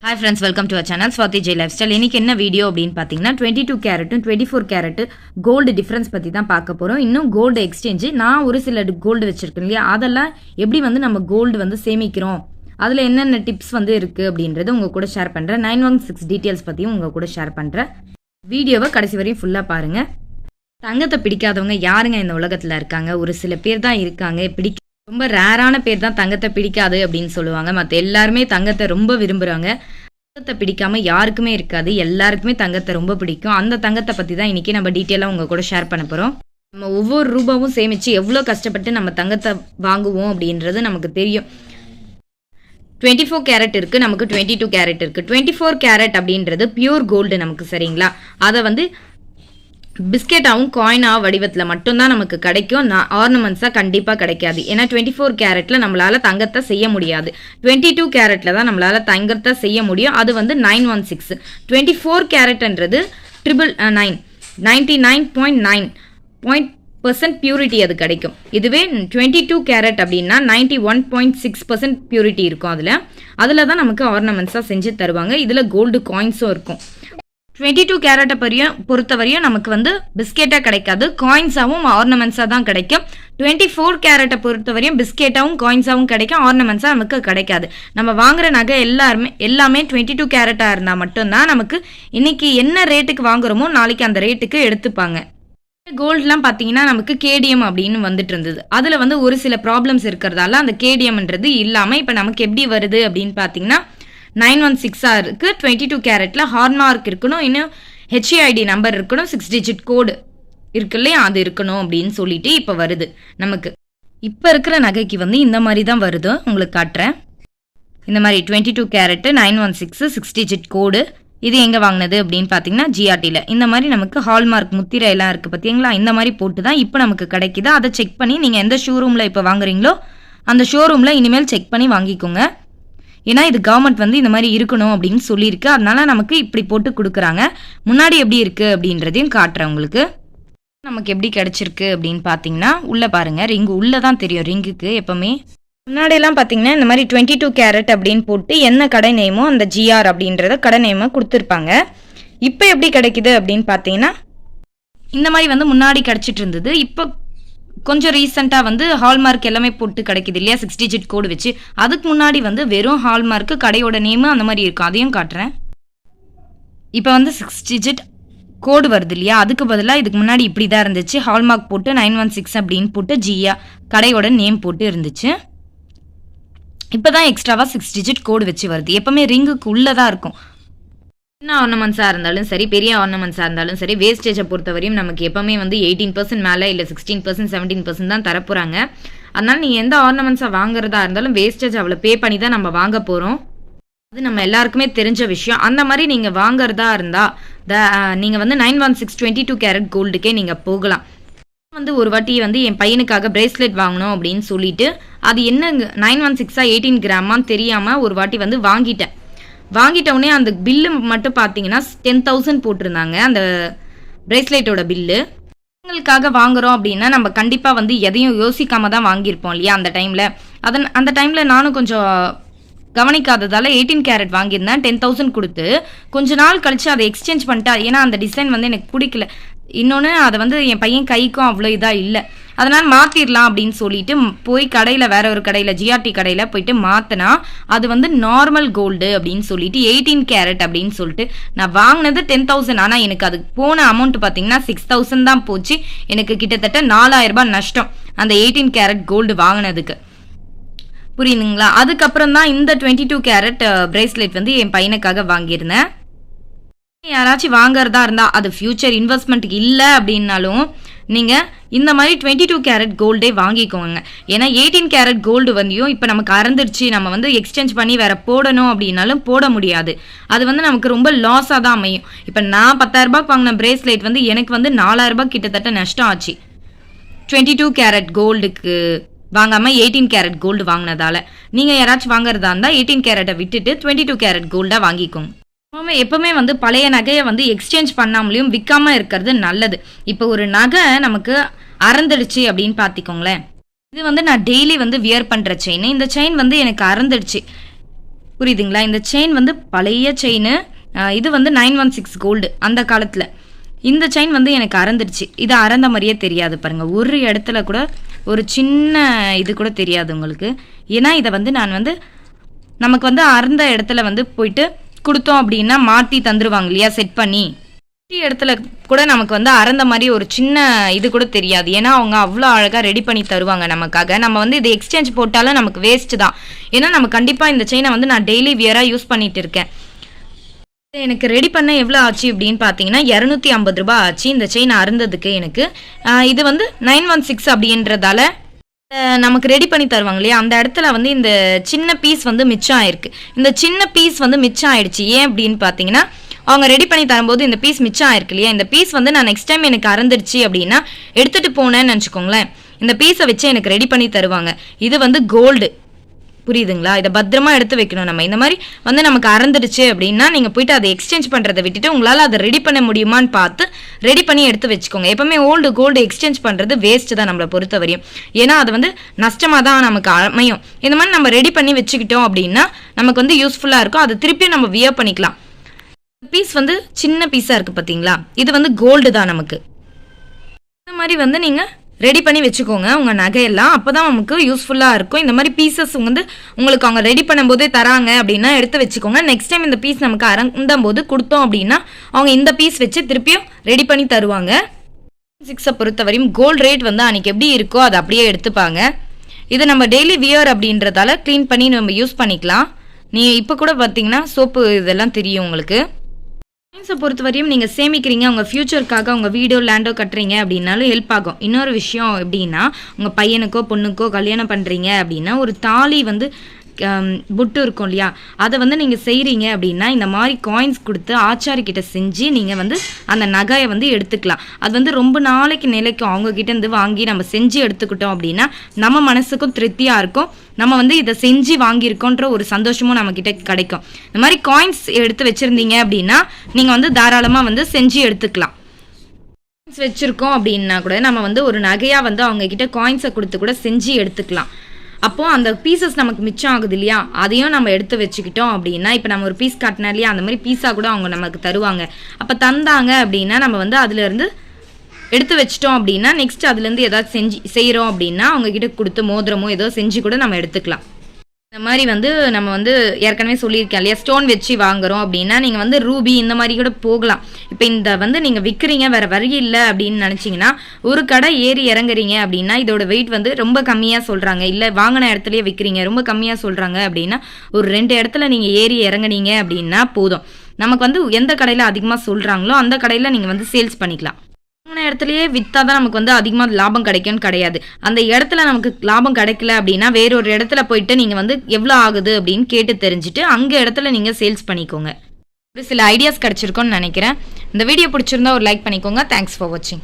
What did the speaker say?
Hi friends, welcome to our channel Swati J Lifestyle. இன்னைக்கு என்ன video அப்படின்னு பார்த்தீங்கன்னா 22 கேரட்டும் 24 கேரட் கோல்டு டிஃப்ரென்ஸ் பற்றி தான் பார்க்க போகிறோம். இன்னும் கோல்டு எக்ஸ்சேஞ்சு நான் ஒரு சில கோல்டு வச்சுருக்கேன் இல்லையா, அதெல்லாம் எப்படி வந்து நம்ம கோல்டு வந்து சேமிக்கிறோம், அதில் என்னென்ன டிப்ஸ் வந்து இருக்குது அப்படின்றது உங்கள் கூட ஷேர் பண்ணுறேன். 916 டீட்டெயில்ஸ் பற்றியும் உங்கள் கூட ஷேர் பண்ணுறேன். வீடியோவை கடைசி வரையும் ஃபுல்லாக பாருங்கள். தங்கத்தை பிடிக்காதவங்க யாருங்க இந்த உலகத்தில் இருக்காங்க? ஒரு சில பேர் தான் இருக்காங்க. ரொம்ப ரேரான பேர் தான் தங்கத்தை பிடிக்காது அப்படின்னு சொல்லுவாங்க. மற்ற எல்லாருமே தங்கத்தை ரொம்ப விரும்புகிறாங்க. தங்கத்தை பிடிக்காம யாருக்குமே இருக்காது, எல்லாருக்குமே தங்கத்தை ரொம்ப பிடிக்கும். அந்த தங்கத்தை பற்றி தான் இன்றைக்கி நம்ம டீட்டெயிலாக உங்கள் கூட ஷேர் பண்ண போகிறோம். நம்ம ஒவ்வொரு ரூபாவும் சேமித்து எவ்வளோ கஷ்டப்பட்டு நம்ம தங்கத்தை வாங்குவோம் அப்படின்றது நமக்கு தெரியும். 24 கேரட் இருக்குது, நமக்கு 22 கேரட் இருக்குது. 24 கேரட் அப்படின்றது பியூர் கோல்டு நமக்கு, சரிங்களா? அதை வந்து பிஸ்கெட்டாகவும் காயினாக வடிவத்தில் மட்டும்தான் நமக்கு கிடைக்கும். ஆர்னமெண்ட்ஸாக கண்டிப்பாக கிடைக்காது. ஏன்னா 24 கேரட்டில் நம்மளால் தங்கத்தை செய்ய முடியாது. 22 கேரட்டில் தான் நம்மளால் தங்கத்தை செய்ய முடியும். அது வந்து 916. 24 கேரட்ன்றது 99.9% பியூரிட்டி அது கிடைக்கும். இதுவே 22 கேரட் அப்படின்னா 91.6% பியூரிட்டி இருக்கும். அதில் தான் நமக்கு ஆர்னமெண்ட்ஸாக செஞ்சு தருவாங்க. இதில் கோல்டு காயின்ஸும் இருக்கும். 22 கேரட்டை பொறுத்தவரையும் நமக்கு வந்து பிஸ்கெட்டாக கிடைக்காது, காயின்ஸாகவும் ஆர்னமெண்ட்ஸாக தான் கிடைக்கும். 24 கேரட்டை பொறுத்தவரையும் பிஸ்கெட்டாகவும் காயின்ஸாகவும் கிடைக்கும், ஆர்னமெண்ட்ஸாக நமக்கு கிடைக்காது. நம்ம வாங்குற நகை எல்லாமே 22 கேரட்டாக இருந்தால் மட்டும்தான் நமக்கு இன்னைக்கு என்ன ரேட்டுக்கு வாங்குறோமோ நாளைக்கு அந்த ரேட்டுக்கு எடுத்துப்பாங்க. கோல்டுலாம் பார்த்தீங்கன்னா நமக்கு கேடிஎம் அப்படின்னு வந்துட்டு இருந்தது. அதில் வந்து ஒரு சில ப்ராப்ளம்ஸ் இருக்கிறதால அந்த கேடிஎம்ன்றது இல்லாமல் இப்போ நமக்கு எப்படி வருது அப்படின்னு பார்த்தீங்கன்னா 916 இருக்குது. 22 கேரட்டில் ஹார்மார்க் இருக்கணும், இன்னும் ஹெச்ஐடி நம்பர் இருக்கணும், 6 டிஜிட் கோடு இருக்கு இல்லையா, அது இருக்கணும் அப்படின்னு சொல்லிட்டு இப்போ வருது நமக்கு. இப்போ இருக்கிற நகைக்கு வந்து இந்த மாதிரி தான் வருது, உங்களுக்கு காட்டுறேன். இந்த மாதிரி 22 கேரட்டு 916 6 டிஜிட் கோடு. இது எங்கே வாங்கினது அப்படின்னு பார்த்தீங்கன்னா ஜிஆர்டியில். இந்த மாதிரி நமக்கு ஹால்மார்க் முத்திரை எல்லாம் இருக்குது பார்த்தீங்களா, இந்த மாதிரி போட்டு தான் இப்போ நமக்கு கிடைக்குது. அதை செக் பண்ணி நீங்கள் எந்த ஷோரூமில் இப்போ வாங்குறீங்களோ அந்த ஷோரூமில் இனிமேல் செக் பண்ணி வாங்கிக்கோங்க. ஏன்னா இது கவர்மெண்ட் வந்து இந்த மாதிரி இருக்கணும் அப்படின்னு சொல்லியிருக்கு. அதனால நமக்கு இப்படி போட்டு கொடுக்குறாங்க. முன்னாடி எப்படி இருக்குது அப்படின்றதையும் காட்டுறேன் உங்களுக்கு. நமக்கு எப்படி கிடச்சிருக்கு அப்படின்னு பார்த்தீங்கன்னா உள்ளே பாருங்கள், ரிங்கு உள்ளே தான் தெரியும். ரிங்குக்கு எப்போவுமே முன்னாடியெல்லாம் பார்த்தீங்கன்னா இந்த மாதிரி 22 கேரட் அப்படின்னு போட்டு என்ன கடை நேமோ அந்த ஜிஆர் அப்படின்றத கடை நேமை கொடுத்துருப்பாங்க. இப்போ எப்படி கிடைக்குது அப்படின்னு பார்த்தீங்கன்னா இந்த மாதிரி வந்து முன்னாடி கிடச்சிட்டு இருந்தது. இப்போ கொஞ்சம் ரீசெண்டாக வந்து ஹால்மார்க் எல்லாமே போட்டு கிடைக்குது இல்லையா, 6 டிஜிட் கோடு வச்சு. அதுக்கு முன்னாடி வந்து வெறும் ஹால்மார்க்கு கடையோட நேமு அந்த மாதிரி இருக்கும், அதையும் காட்டுறேன். இப்போ வந்து 6 டிஜிட் கோடு வருது இல்லையா, அதுக்கு பதிலாக இதுக்கு முன்னாடி இப்படி தான் இருந்துச்சு. ஹால்மார்க் போட்டு 916 அப்படின்னு போட்டு ஜியா கடையோட நேம் போட்டு இருந்துச்சு. இப்போ தான் எக்ஸ்ட்ராவாக 6 டிஜிட் கோடு வச்சு வருது. எப்போவுமே ரிங்குக்கு உள்ளே தான் இருக்கும். சின்ன ஆர்னமெண்ட்ஸாக இருந்தாலும் சரி, பெரிய ஆர்னமெண்ட்ஸாக இருந்தாலும் சரி, வேஸ்டேஜை பொறுத்தவரையும் நமக்கு எப்போவுமே வந்து 18% மேலே இல்லை 16% 17% தான் தரப்போகிறாங்க. அதனால் நீங்கள் எந்த ஆர்னமெண்ட்ஸாக வாங்குறதா இருந்தாலும் வேஸ்டேஜ் அவ்வளோ பே பண்ணி தான் நம்ம வாங்க போகிறோம். அது நம்ம எல்லாருக்குமே தெரிஞ்ச விஷயம். அந்த மாதிரி நீங்கள் வாங்குறதா இருந்தால் நீங்கள் வந்து 916 22 கேரட் கோல்டுக்கே நீங்கள் போகலாம். வந்து ஒரு வாட்டி வந்து என் பையனுக்காக பிரேஸ்லெட் வாங்கணும் அப்படின்னு சொல்லிட்டு அது என்ன 916 18 கிராமான்னு தெரியாமல் ஒரு வாட்டி வந்து வாங்கிட்டவுடனே அந்த பில்லு மட்டும் பார்த்தீங்கன்னா 10,000 போட்டிருந்தாங்க அந்த பிரேஸ்லெட்டோட பில்லு. எங்களுக்காக வாங்குறோம் அப்படின்னா நம்ம கண்டிப்பாக வந்து எதையும் யோசிக்காம தான் வாங்கியிருப்போம் இல்லையா அந்த டைமில். அந்த டைமில் நானும் கொஞ்சம் கவனிக்காததால் 18 கேரட் வாங்கியிருந்தேன். 10,000 கொடுத்து கொஞ்ச நாள் கழித்து அதை எக்ஸ்சேஞ்ச் பண்ணிட்டா. ஏன்னா அந்த டிசைன் வந்து எனக்கு பிடிக்கல. இன்னொன்று அதை வந்து என் பையன் கைக்கும் அவ்வளோ இதாக இல்லை, அதனால் மாற்றிடலாம் அப்படின்னு சொல்லிட்டு போய் கடையில் வேற ஒரு கடையில் ஜிஆர்டி கடையில் போயிட்டு மாற்றினா அது வந்து நார்மல் கோல்டு அப்படின்னு சொல்லிட்டு 18 கேரட் அப்படின்னு சொல்லிட்டு நான் வாங்கினது 10,000. ஆனால் எனக்கு அதுக்கு போன அமௌண்ட் பார்த்தீங்கன்னா 6,000 தான் போச்சு. எனக்கு கிட்டத்தட்ட 4,000 ரூபாய் நஷ்டம் அந்த 18 கேரட் கோல்டு வாங்கினதுக்கு, புரியுதுங்களா? அதுக்கப்புறம் தான் இந்த 22 கேரட் பிரேஸ்லெட் வந்து என் பையனுக்காக வாங்கியிருந்தேன். யாராச்சும் வாங்குறதா இருந்தால் அது ஃபியூச்சர் இன்வெஸ்ட்மெண்ட் இல்லை அப்படின்னாலும் நீங்கள் இந்த மாதிரி 22 கேரட் கோல்டே வாங்கிக்கோங்க. ஏன்னா 18 கேரட் கோல்டு வந்தும் இப்போ நமக்கு அறந்துருச்சு, நம்ம வந்து எக்ஸ்சேஞ்ச் பண்ணி வேற போடணும் அப்படின்னாலும் போட முடியாது. அது வந்து நமக்கு ரொம்ப லாஸாக தான் அமையும். இப்போ நான் 10,000 ரூபாய்க்கு வாங்கின பிரேஸ்லெட் வந்து எனக்கு வந்து 4,000 ரூபாய் கிட்டத்தட்ட நஷ்டம் ஆச்சு 22 கேரட் கோல்டுக்கு வாங்காமல் 18 கேரட் கோல்டு வாங்கினதால. நீங்கள் யாராச்சும் வாங்குறதா இருந்தால் 18 கேரட்டை விட்டுட்டு 22 கேரட் கோல்டாக வாங்கிக்கோங்க. எப்பவுமே வந்து பழைய நகையை வந்து எக்ஸ்சேஞ்ச் பண்ணாமலையும் விற்காம இருக்கிறது நல்லது. இப்போ ஒரு நகை நமக்கு அறந்துடுச்சு அப்படின்னு பார்த்திக்கோங்களேன். இது வந்து நான் டெய்லி வந்து வியர் பண்ணுற செயின். இந்த செயின் வந்து எனக்கு அறந்துடுச்சு. புரியுதுங்களா? இந்த செயின் வந்து பழைய செயின். இது வந்து 916 கோல்டு அந்த காலத்தில். இந்த செயின் வந்து எனக்கு அறந்துடுச்சு. இது அறந்த மாதிரியே தெரியாது பாருங்கள். ஒரு இடத்துல கூட ஒரு சின்ன இது கூட தெரியாது உங்களுக்கு. ஏன்னா இதை வந்து நான் வந்து நமக்கு வந்து அறந்த இடத்துல வந்து போயிட்டு கொடுத்தோம் அப்படின்னா மாற்றி தந்துடுவாங்க இல்லையா, செட் பண்ணி. இடத்துல கூட நமக்கு வந்து அறந்த மாதிரி ஒரு சின்ன இது கூட தெரியாது. ஏன்னா அவங்க அவ்வளோ அழகாக ரெடி பண்ணி தருவாங்க நமக்காக. நம்ம வந்து இது எக்ஸ்சேஞ்ச் போட்டாலும் நமக்கு வேஸ்ட் தான். ஏன்னா நம்ம கண்டிப்பாக இந்த செயினை வந்து நான் டெய்லி வியராக யூஸ் பண்ணிட்டு இருக்கேன். எனக்கு ரெடி பண்ண எவ்வளோ ஆச்சு அப்படின்னு பார்த்தீங்கன்னா 250 ரூபாய் ஆச்சு இந்த செயின் அருந்ததுக்கு எனக்கு. இது வந்து 916 அப்படின்றதால நமக்கு ரெடி பண்ணி தருவாங்க இல்லையா, அந்த இடத்துல வந்து இந்த சின்ன பீஸ் வந்து மிச்சம் ஆயிருக்கு. இந்த சின்ன பீஸ் வந்து மிச்சம் ஆயிடுச்சு. ஏன் அப்படின்னு பார்த்தீங்கன்னா அவங்க ரெடி பண்ணி தரும்போது இந்த பீஸ் மிச்சம் ஆயிருக்கு இல்லையா, இந்த பீஸ் வந்து நான் நெக்ஸ்ட் டைம் எனக்கு அறந்துடுச்சு அப்படின்னா எடுத்துகிட்டு போனேன்னு நினச்சிக்கோங்களேன், இந்த பீஸை வச்சு எனக்கு ரெடி பண்ணி தருவாங்க. இது வந்து கோல்டு, புரியுதுங்களா? இதை பத்திரமா எடுத்து வைக்கணும். நம்ம இந்த மாதிரி வந்து நமக்கு அறந்துடுச்சு அப்படின்னா நீங்கள் போயிட்டு அதை எக்ஸ்சேஞ்ச் பண்ணுறதை விட்டுட்டு உங்களால் அதை ரெடி பண்ண முடியுமான்னு பார்த்து ரெடி பண்ணி எடுத்து வச்சுக்கோங்க. எப்பவுமே ஓல்டு கோல்டு எக்ஸ்சேஞ்ச் பண்ணுறது வேஸ்ட்டு தான் நம்மளை பொறுத்த வரையும். ஏன்னா அது வந்து நஷ்டமாக தான் நமக்கு அமையும். இந்த மாதிரி நம்ம ரெடி பண்ணி வச்சுக்கிட்டோம் அப்படின்னா நமக்கு வந்து யூஸ்ஃபுல்லாக இருக்கும். அதை திருப்பியும் நம்ம வியர் பண்ணிக்கலாம். பீஸ் வந்து சின்ன பீஸாக இருக்குது பார்த்தீங்களா, இது வந்து கோல்டு தான் நமக்கு. இந்த மாதிரி வந்து நீங்கள் ரெடி பண்ணி வச்சுக்கோங்க உங்கள் நகையெல்லாம். அப்போ தான் நமக்கு யூஸ்ஃபுல்லாக இருக்கும். இந்த மாதிரி பீசஸ் வந்து உங்களுக்கு அவங்க ரெடி பண்ணும்போதே தராங்க அப்படின்னா எடுத்து வச்சுக்கோங்க. நெக்ஸ்ட் டைம் இந்த பீஸ் நமக்கு அறந்தும் போது கொடுத்தோம் அப்படின்னா அவங்க இந்த பீஸ் வச்சு திருப்பியும் ரெடி பண்ணி தருவாங்க. 6 பொறுத்த வரையும் கோல்டு ரேட் வந்து அன்றைக்கி எப்படி இருக்கோ அதை அப்படியே எடுத்துப்பாங்க. இது நம்ம டெய்லி வியர் அப்படின்றதால க்ளீன் பண்ணி நம்ம யூஸ் பண்ணிக்கலாம். இப்போ கூட பார்த்தீங்கன்னா சோப்பு இதெல்லாம் தெரியும் உங்களுக்கு. காயின்ஸை பொறுத்த வரையும் நீங்கள் சேமிக்கிறீங்க, உங்கள் ஃப்யூச்சருக்காக உங்கள் வீடோ லேண்டோ கட்டுறீங்க அப்படின்னாலும் ஹெல்ப் ஆகும். இன்னொரு விஷயம் எப்படின்னா உங்கள் பையனுக்கோ பொண்ணுக்கோ கல்யாணம் பண்ணுறீங்க அப்படின்னா ஒரு தாலி வந்து புட்டு இருக்கும் இல்லையா, அதை வந்து நீங்கள் செய்கிறீங்க அப்படின்னா இந்த மாதிரி காயின்ஸ் கொடுத்து ஆச்சாரிக்கிட்ட செஞ்சு நீங்கள் வந்து அந்த நகையை வந்து எடுத்துக்கலாம். அது வந்து ரொம்ப நாளைக்கு நிலைக்கும். அவங்கக்கிட்டேருந்து வாங்கி நம்ம செஞ்சு எடுத்துக்கிட்டோம் அப்படின்னா நம்ம மனசுக்கும் திருப்தியாக இருக்கும். நம்ம வந்து இதை செஞ்சு வாங்கியிருக்கோன்ற ஒரு சந்தோஷமும் நம்மக்கிட்ட கிடைக்கும். இந்த மாதிரி காயின்ஸ் எடுத்து வச்சுருந்தீங்க அப்படின்னா நீங்கள் வந்து தாராளமாக வந்து செஞ்சு எடுத்துக்கலாம். காயின்ஸ் வச்சுருக்கோம் அப்படின்னா கூட நம்ம வந்து ஒரு நகையாக வந்து அவங்கக்கிட்ட காயின்ஸை கொடுத்து கூட செஞ்சு எடுத்துக்கலாம். அப்போது அந்த பீசஸ் நமக்கு மிச்சம் ஆகுது இல்லையா, அதையும் நம்ம எடுத்து வச்சுக்கிட்டோம் அப்படின்னா இப்போ நம்ம ஒரு பீஸ் காட்டினா இல்லையா, அந்த மாதிரி பீஸாக கூட அவங்க நமக்கு தருவாங்க. அப்போ தந்தாங்க அப்படின்னா நம்ம வந்து அதுலேருந்து எடுத்து வச்சிட்டோம் அப்படின்னா நெக்ஸ்ட் அதுலேருந்து ஏதாவது செய்கிறோம் அப்படின்னா அவங்கக்கிட்ட கொடுத்து மோதிரமோ ஏதோ செஞ்சு கூட நம்ம எடுத்துக்கலாம். இந்த மாதிரி வந்து நம்ம வந்து ஏற்கனவே சொல்லியிருக்கேன் இல்லையா, ஸ்டோன் வச்சு வாங்குறோம் அப்படின்னா நீங்கள் வந்து ரூபி இந்த மாதிரி கூட போகலாம். இப்போ இந்த வந்து நீங்கள் விற்கிறீங்க வேறு வழி இல்லை அப்படின்னு நினச்சிங்கன்னா ஒரு கடை ஏறி இறங்குறீங்க அப்படின்னா இதோட வெயிட் வந்து ரொம்ப கம்மியாக சொல்கிறாங்க, இல்லை வாங்கின இடத்துலையே விற்கிறீங்க ரொம்ப கம்மியாக சொல்கிறாங்க அப்படின்னா ஒரு 2 இடத்துல நீங்கள் ஏறி இறங்குனீங்க அப்படின்னா போதும். நமக்கு வந்து எந்த கடையில் அதிகமாக சொல்கிறாங்களோ அந்த கடையில் நீங்கள் வந்து சேல்ஸ் பண்ணிக்கலாம். இடத்துலயே விற்றா தான் நமக்கு வந்து அதிகமாக லாபம் கிடைக்கும்னு கிடையாது. அந்த இடத்துல நமக்கு லாபம் கிடைக்கல அப்படின்னா வேறொரு இடத்துல போயிட்டு நீங்கள் வந்து எவ்வளோ ஆகுது அப்படின்னு கேட்டு தெரிஞ்சுட்டு அங்கே இடத்துல நீங்கள் சேல்ஸ் பண்ணிக்கோங்க. ஒரு சில ஐடியாஸ் கிடைச்சிருக்கோன்னு நினைக்கிறேன். இந்த வீடியோ பிடிச்சிருந்தா ஒரு லைக் பண்ணிக்கோங்க. தேங்க்ஸ் ஃபார் வாட்சிங்.